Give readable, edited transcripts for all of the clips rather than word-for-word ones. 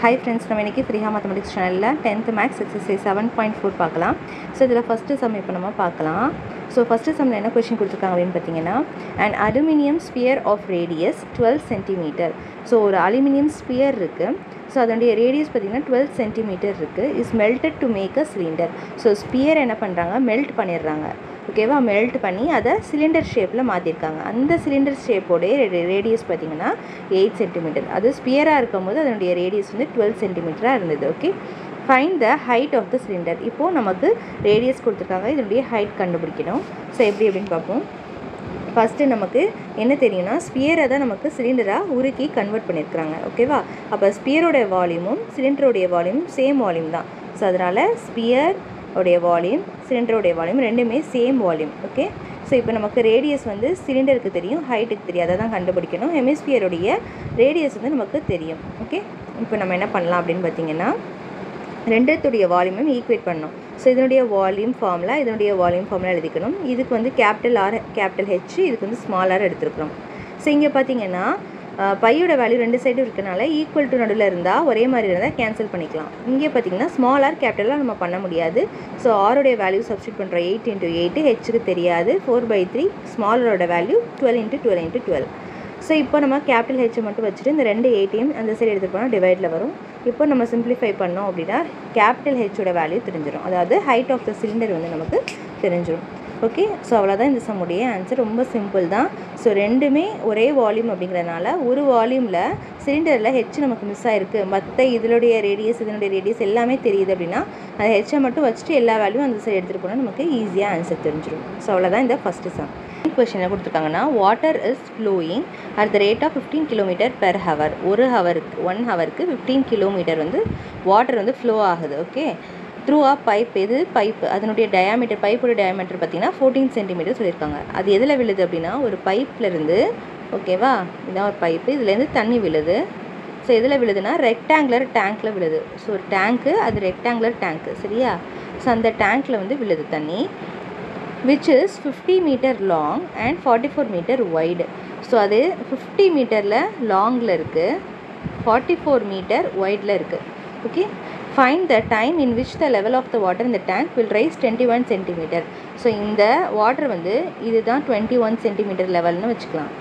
Hi friends, நம்ம இன்னைக்கு ஃப்ரீஹா mathematics சேனலில் 10th மேக்ஸ் எக்ஸசைஸ் 7.4 பார்க்கலாம். ஸோ இதில் ஃபஸ்ட்டு சம் இப்போ நம்ம பார்க்கலாம். ஸோ ஃபஸ்ட்டு சம்மில் என்ன கொஷின் கொடுத்துருக்காங்க அப்படின்னு பார்த்தீங்கன்னா, an aluminium sphere of radius 12 cm. So ஒரு அலுமினியம் ஸ்பியர் இருக்குது. ஸோ அதனுடைய ரேடியஸ் பார்த்திங்கன்னா 12 cm இருக்குது. Is melted to make a cylinder. So sphere என்ன பண்ணுறாங்க, மெல்ட் பண்ணிடுறாங்க. ஓகேவா, மெல்ட் பண்ணி அதை சிலிண்டர் ஷேப்பில் மாற்றிருக்காங்க. அந்த சிலிண்டர் ஷேப்போடைய ரேடியஸ் பார்த்திங்கன்னா 8 cm. அது ஸ்பியராக இருக்கும் போது அதனுடைய ரேடியஸ் வந்து 12 cm இருந்தது. Okay, find the height of the cylinder. இப்போது நமக்கு ரேடியஸ் கொடுத்துருக்காங்க, இதனுடைய ஹைட் கண்டுபிடிக்கணும். ஸோ எப்படி அப்படின்னு பார்ப்போம். ஃபஸ்ட்டு நமக்கு என்ன தெரியும்னா, ஸ்பியரை தான் நமக்கு சிலிண்டராக உருக்கி கன்வெர்ட் பண்ணியிருக்கிறாங்க. ஓகேவா, அப்போ ஸ்பியரோடைய வால்யூமும் சிலிண்டருடைய வால்யூமும் சேம் வால்யூம் தான். ஸோ அதனால் ஸ்பியர் உடைய வால்யூம் சிலிண்டருடைய வால்யூம் ரெண்டுமே சேம் வால்யூம். ஓகே, ஸோ இப்போ நமக்கு ரேடியஸ் வந்து சிலிண்டருக்கு தெரியும், ஹைட்டுக்கு தெரியும். அதை தான் கண்டுபிடிக்கணும். ஹெமிஸ்பியருடைய ரேடியஸ் வந்து நமக்கு தெரியும். ஓகே, இப்போ நம்ம என்ன பண்ணலாம் அப்படின்னு பார்த்தீங்கன்னா, ரெண்டுத்துடைய வால்யூமும் ஈக்குவேட் பண்ணணும். ஸோ இதனுடைய வால்யூம் ஃபார்முலா இதனுடைய வால்யூம் ஃபார்முலா எழுதிக்கணும். இதுக்கு வந்து கேபிட்டல் ஆர் கேபிட்டல் ஹெச், இதுக்கு வந்து ஸ்மால் ஆர் எடுத்துருக்குறோம். ஸோ இங்கே பார்த்தீங்கன்னா பையோட வேல்யூ ரெண்டு சைடும் இருக்கனால ஈக்குவல் டு நடுவில் இருந்தால் ஒரே மாதிரி இருந்தால் கேன்சல் பண்ணிக்கலாம். இங்கே பார்த்தீங்கன்னா ஸ்மால் ஆர் கேபிட்டலாக நம்ம பண்ண முடியாது. ஸோ ஆரோடைய வேல்யூ சப்ஸ்டியூட் பண்ணுறோம். 8 × 8, ஹெச்சுக்கு தெரியாது. 4/3 ஸ்மாலரோட வேல்யூ 12 × 12 × 12. ஸோ இப்போ நம்ம கேபிட்டல் ஹெச்சை மட்டும் வச்சுட்டு இந்த ரெண்டு 8ஐயும் அந்த சைடு எடுத்துகிட்டு போனால் டிவைடில் வரும். இப்போ நம்ம சிம்பிளிஃபை பண்ணோம் அப்படின்னா கேபிட்டல் ஹெச்சோட வேல்யூ தெரிஞ்சிடும். அதாவது ஹைட் ஆஃப் த சிலிண்டர் வந்து நமக்கு தெரிஞ்சிடும். ஓகே, ஸோ அவ்வளோதான் இந்த சம்முடைய ஆன்சர். ரொம்ப சிம்பிள் தான். ஸோ ரெண்டுமே ஒரே வால்யூம் அப்படிங்கிறதுனால ஒரு வால்யூமில் சிலிண்டரில் ஹெச் நமக்கு மிஸ் ஆகிருக்கு, மற்ற இதனுடைய ரேடியஸ் எல்லாமே தெரியுது அப்படின்னா அந்த ஹெச்சை மட்டும் வச்சுட்டு எல்லா வேல்யூவும் அந்த சைடு எடுத்துகிட்டு போனால் நமக்கு ஈஸியாக ஆன்சர் தெரிஞ்சிடும். ஸோ அவ்வளோதான் இந்த ஃபஸ்ட்டு சம். கொஸ்டின் என்ன கொடுத்துருக்காங்கன்னா, water is flowing at the rate of 15 km/h. One ஹவருக்கு 15 km வந்து வாட்டர் வந்து ஃப்ளோ ஆகுது. Okay, through a pipe. எது பைப்பு, அதனுடைய டயாமீட்டர், பைப்போட டயாமீட்டர் பார்த்திங்கன்னா 14 cm சொல்லியிருக்காங்க. அது எதில் விழுது அப்படின்னா ஒரு பைப்லேருந்து, ஓகேவா, இதான் ஒரு பைப்பு, இதுலேருந்து தண்ணி விழுது. ஸோ எதில் விழுதுன்னா ரெக்டாங்குலர் டேங்க்கில் விழுது. ஸோ ஒரு டேங்க்கு, அது ரெக்டாங்குலர் டேங்க்கு, சரியா. ஸோ அந்த டேங்க்கில் வந்து விழுது தண்ணி, which is 50 meter long and 44 meter wide. So அது 50 மீட்டரில் லாங்கில் இருக்குது, 44 மீட்டர் வைடில் இருக்குது. Okay, find the time in which the level of the water in the tank will rise 21 cm. So இந்த வாட்டர் வந்து இதுதான் 21 cm லெவல்னு வச்சுக்கலாம்.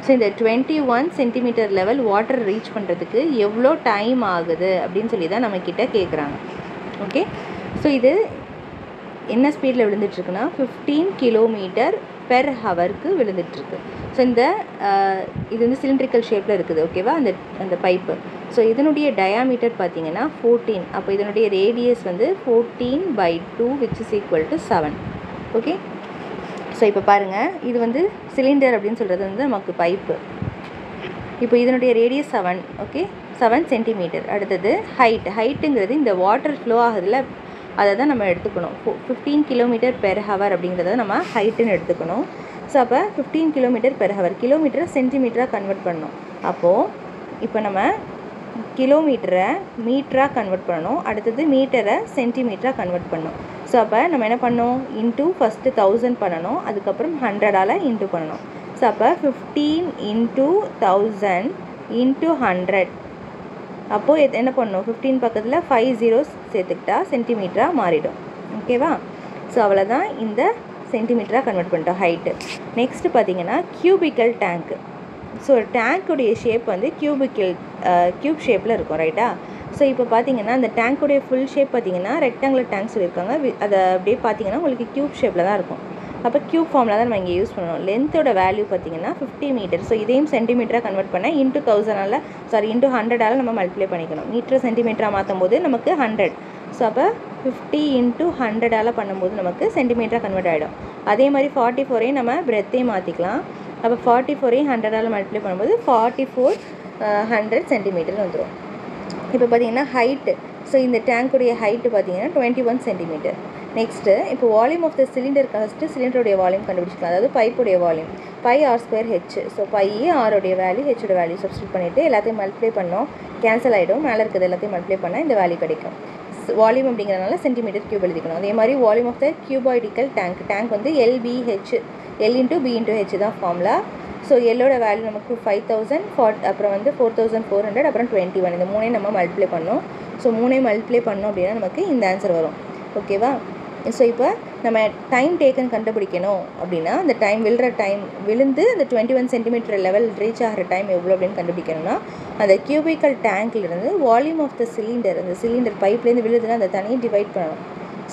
ஸோ இந்த 21 cm லெவல் வாட்டர் ரீச் பண்ணுறதுக்கு எவ்வளோ டைம் ஆகுது அப்படின்னு சொல்லி தான் நம்மக்கிட்ட கேட்குறாங்க. ஓகே, ஸோ இது என்ன ஸ்பீடில் விழுந்துட்டுருக்குன்னா 15 km/h விழுந்துட்டுருக்கு. ஸோ இந்த இது வந்து சிலிண்ட்ரிக்கல் ஷேப்பில் இருக்குது. ஓகேவா, அந்த பைப்பு. ஸோ இதனுடைய டயாமீட்டர் பார்த்தீங்கன்னா 14. அப்போ இதனுடைய ரேடியஸ் வந்து 14/2 which is equal to 7. Okay, so இப்போ பாருங்கள், இது வந்து சிலிண்டர் அப்படின்னு சொல்கிறது வந்து நமக்கு பைப்பு. இப்போ இதனுடைய ரேடியஸ் 7. Okay, 7 cm. அடுத்தது ஹைட்டுங்கிறது இந்த வாட்டர் ஃப்ளோ ஆகுதுல, அதை தான் நம்ம எடுத்துக்கணும். 15 km/h அப்படிங்கிறத நம்ம ஹைட்டுன்னு எடுத்துக்கணும். ஸோ அப்போ 15 km/h, கிலோமீட்டரை சென்டிமீட்டராக கன்வெர்ட் பண்ணணும். அப்போது இப்போ நம்ம கிலோமீட்டரை மீட்டராக கன்வெர்ட் பண்ணணும், அடுத்தது மீட்டரை சென்டிமீட்டராக கன்வெர்ட் பண்ணணும். ஸோ அப்போ நம்ம என்ன பண்ணணும், இன்ட்டு ஃபஸ்ட்டு 1000 பண்ணணும், அதுக்கப்புறம் 100ஆல் இன்ட்டு பண்ணணும். ஸோ அப்போ 15 × 1000 × 100. அப்போது என்ன பண்ணணும், 15 பக்கத்தில் 5 zeros சேர்த்துக்கிட்டா சென்டிமீட்டராக மாறிடும். ஓகேவா, ஸோ அவ்வளோதான், இந்த சென்டிமீட்டராக கன்வெர்ட் பண்ணிட்டோம் ஹைட்டு. நெக்ஸ்ட்டு பார்த்தீங்கன்னா கியூபிக்கல் டேங்க்கு. ஸோ டேங்க்குடைய ஷேப் வந்து கியூப் ஷேப்பில் இருக்கும், ரைட்டா. ஸோ இப்போ பார்த்தீங்கன்னா அந்த டேங்க்குடைய ஃபுல் ஷேப் பார்த்தீங்கன்னா ரெக்டாங்குலர் டேங்க் சொல்லியிருக்காங்க. அதை அப்படியே பார்த்தீங்கன்னா உங்களுக்கு கியூப் ஷேப்பில் தான் இருக்கும். அப்போ கியூப் ஃபார்மில் தான் நம்ம இங்கே யூஸ் பண்ணணும். லென்த்தோட வேல்யூ பார்த்தீங்கன்னா 50 மீட்டர். ஸோ இதையும் சென்டிமீட்டராக கன்வெர்ட் பண்ணால் இன்ட்டு 100ஆல் நம்ம மல்டிப்ளை பண்ணிக்கணும். மீட்டரை சென்டிமீட்டராக மாற்றும் போது நமக்கு 100. ஸோ அப்போ 50 × 100ஆல் பண்ணும்போது நமக்கு சென்டிமீட்டராக கன்வெர்ட் ஆகிடும். அதே மாதிரி 44ஐயும் நம்ம பிரெத்தையும் மாற்றிக்கலாம். அப்போ 44ஐயும் 100ஆல் மல்டிப்ளை பண்ணும்போது 4400 சென்டிமீட்டர் வந்துடும். இப்போ பார்த்தீங்கன்னா ஹைட்டு. ஸோ இந்த டேங்க்குடைய ஹைட்டு பார்த்தீங்கன்னா 21 cm. நெக்ஸ்ட்டு இப்போ volume of the cylinder, first சிலிண்டருடைய வால்யூம் கண்டுபிடிச்சிக்கலாம். அதாவது பைப்புடைய வால்யூம் πr²h. ஸோ ஆரோடைய வேல்யூ ஹெச்சோட வேல்யூ சப்ஸ்டியூட் பண்ணிவிட்டு எல்லாத்தையும் மல்டிப்ளை பண்ணோம், கேன்சல் ஆகிடும். மேலே இருக்கிறது எல்லாத்தையும் மல்டிப்ளை பண்ணால் இந்த வேல்யூ கிடைக்கும். வால்யூம் அப்படிங்கிறதுனால சென்டிமீட்டர் கியூப் எழுதிக்கணும். அதே மாதிரி வால்யூம் ஆஃப் த கியூபாய்டிக்கல் டேங்க் வந்து LBH, L × B × H தான் ஃபார்முலா. ஸோ எல்லோட வேல்யூ நமக்கு 5000, அப்புறம் வந்து 4400, அப்புறம் 21. இந்த மூணையும் நம்ம மல்டிப்ளை பண்ணோம். ஸோ மூணையும் மல்டிப்ளை பண்ணோம் அப்படின்னா நமக்கு இந்த ஆன்சர் வரும். ஓகேவா? ஸோ இப்போ நம்ம டைம் டேக்கன் கண்டுபிடிக்கணும் அப்படின்னா அந்த விழுந்து அந்த 21 சென்டிமீட்டர் லெவல் ரீச் ஆகிற டைம் எவ்வளோ அப்படின்னு கண்டுபிடிக்கணும்னா அந்த கியூபிக்கல் டேங்க்லேருந்து வால்யூம் ஆஃப் த சிலிண்டர், அந்த சிலிண்டர் பைப்லேருந்து விழுதுன்னா அந்த தனியை டிவைட் பண்ணணும்.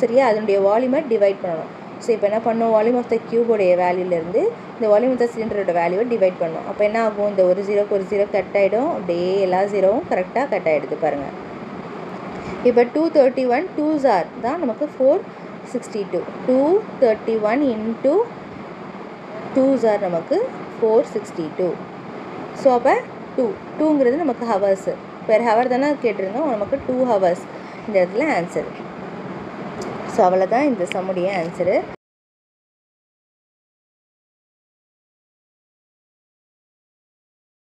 சரியா? அதனுடைய வால்யூமை டிவைட் பண்ணணும். ஸோ இப்போ என்ன பண்ணணும், வால்யூம் ஆஃப் த கியூபோடைய வேல்யூலேருந்து இந்த வால்யூம் ஆஃப் த சிலிண்டரோட வேல்யூவை டிவைட் பண்ணணும். அப்போ என்ன ஆகும், இந்த ஒரு ஜீரோக்கு ஒரு ஜீரோ கட் ஆகிடும், அப்படியே எல்லா ஜீரோவும் கரெக்டாக கட் ஆகிடுது பாருங்கள். இப்போ 231 2s தான் நமக்கு 462. 231 into 2s நமக்கு 462. ஸோ அப்போ 2ங்கிறது நமக்கு ஹவர்ஸு, பெர் ஹவர் தானே கேட்டிருந்தோம், நமக்கு 2 hours இந்த இடத்துல ஆன்சர். ஸோ அவ்வளோதான் இந்த சம்முடைய ஆன்சரு.